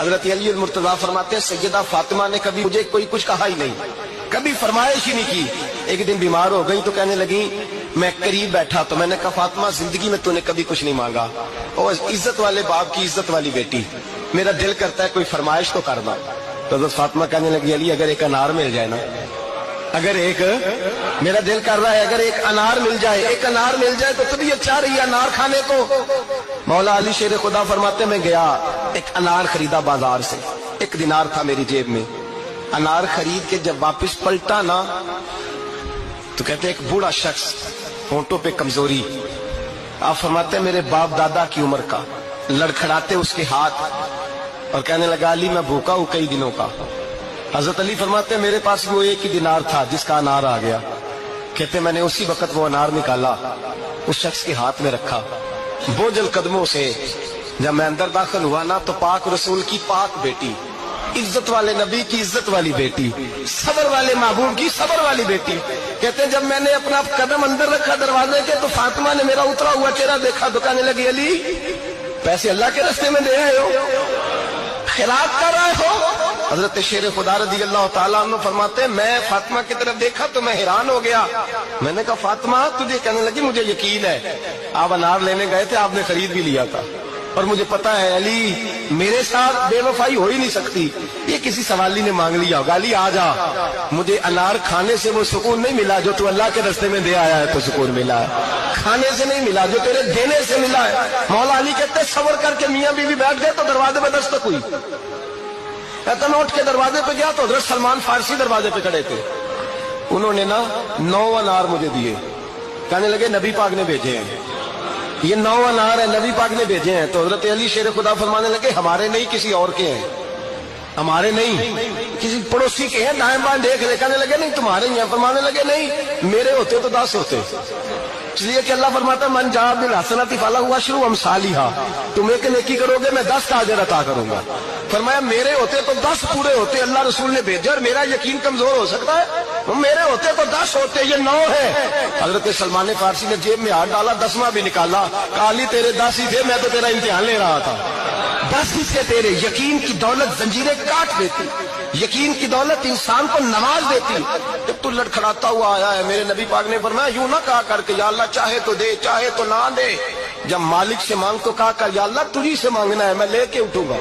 حضرت علی المرتضیٰ فرماتے ہیں سیدہ فاطمہ نے کبھی مجھے کوئی کچھ کہا ہی نہیں، کبھی فرمائش ہی نہیں کی۔ ایک دن بیمار ہو گئی تو کہنے لگی، میں قریب بیٹھا تو میں نے کہا فاطمہ زندگی میں تو نے کبھی کچھ نہیں مانگا، اور عزت والے باپ کی عزت والی بیٹی، میرا دل کرتا ہے کوئی فرمائش تو کرنا۔ تو حضرت فاطمہ کہنے لگی علی اگر ایک انار مل جائے نا، اگر ایک میرا دل کر رہا ہے اگر ایک انار مل جائے، ایک انار مل جائے تو طبیعت چاہ رہی ہے انار کھانے کو۔ مولا علی شیر خدا فرماتے میں گیا، ایک انار خریدا بازار سے، 1 دینار تھا میری جیب میں، انار خرید کے جب واپس پلٹا نا تو کہتے ایک بوڑھا شخص، ہونٹوں پہ کمزوری، آپ فرماتے میرے باپ دادا کی عمر کا، لڑکھڑاتے اس کے ہاتھ اور کہنے لگا علی میں بھوکا ہوں کئی دنوں کا۔ حضرت علی فرماتے میرے پاس وہ 1 ہی دینار تھا جس کا انار آ گیا، کہتے میں نے اسی وقت وہ انار نکالا، اس شخص کے ہاتھ میں رکھا، بوجھل قدموں سے جب میں اندر داخل ہوا نا تو پاک رسول کی پاک بیٹی، عزت والے نبی کی عزت والی بیٹی، صبر والے محبوب کی صبر والی بیٹی، کہتے جب میں نے اپنا قدم اندر رکھا دروازے کے تو فاطمہ نے میرا اترا ہوا چہرہ دیکھا تو کہنے لگی علی پیسے اللہ کے راستے میں دے آئے ہو، خیرات کر رہے ہو؟ حضرت شیر خدا رضی اللہ تعالیٰ عنہ فرماتے ہیں میں فاطمہ کی طرف دیکھا تو میں حیران ہو گیا، میں نے کہا فاطمہ تجھے؟ کہنے لگی مجھے یقین ہے آپ انار لینے گئے تھے، آپ نے خرید بھی لیا تھا، اور مجھے پتا ہے علی میرے ساتھ بے وفائی ہو ہی نہیں سکتی، یہ کسی سوالی نے مانگ لیا ہوگا، علی آ جا، مجھے انار کھانے سے وہ سکون نہیں ملا جو تو اللہ کے راستے میں دے آیا ہے تو سکون ملا ہے، کھانے سے نہیں ملا جو تیرے دینے سے ملا ہے۔ مولا علی کہتے ہیں صبر کر کے میاں بیوی بیٹھ گئے تو دروازے پہ دستک ہوئی، کہتا میں اٹھ کے دروازے پہ گیا تو حضرت سلمان فارسی دروازے پہ کھڑے تھے، انہوں نے نا 9 انار مجھے دیے، کہنے لگے نبی پاک نے بھیجے ہیں، یہ 9 انار ہے نبی پاک نے بھیجے ہیں۔ تو حضرت علی شیر خدا فرمانے لگے ہمارے نہیں کسی اور کے ہیں، ہمارے نہیں کسی پڑوسی کے ہیں، دائیں بائیں دیکھ رہے، کہنے لگے نہیں تمہارے ہی ہیں، فرمانے لگے نہیں میرے ہوتے تو 10 ہوتے، اس لیے کہ اللہ فرماتا ہے من جاء بالحسنۃ فلہ عشر امثالھا، تم ایک نیکی کرو گے میں 10 کا اجر عطا کروں گا۔ فرمایا میرے ہوتے تو 10 پورے ہوتے، اللہ رسول نے بھیجے اور میرا یقین کمزور ہو سکتا ہے، میرے ہوتے تو 10 ہوتے، یہ 9 ہے۔ حضرت سلمان فارسی نے جیب میں ہاتھ ڈالا، 10واں بھی نکالا، کہا علی تیرے 10 ہی تھے، میں تو تیرا امتحان لے رہا تھا، 10 ہی تھے تیرے۔ یقین کی دولت زنجیریں کاٹ دیتی، یقین کی دولت انسان کو نواز دیتی۔ جب تو لڑکھڑاتا ہوا آیا ہے، میرے نبی پاک نے فرمایا یوں نہ کہا کر کے یا اللہ چاہے تو دے چاہے تو نہ دے، جب مالک سے مانگ تو کہا کر یا اللہ تجھی سے مانگنا ہے، میں لے کے اٹھوں گا،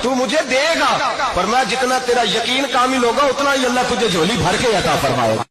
تو مجھے دے گا، فرمایا جتنا تیرا یقین کامل ہوگا اتنا ہی اللہ تجھے جھولی بھر کے عطا فرمائے گا۔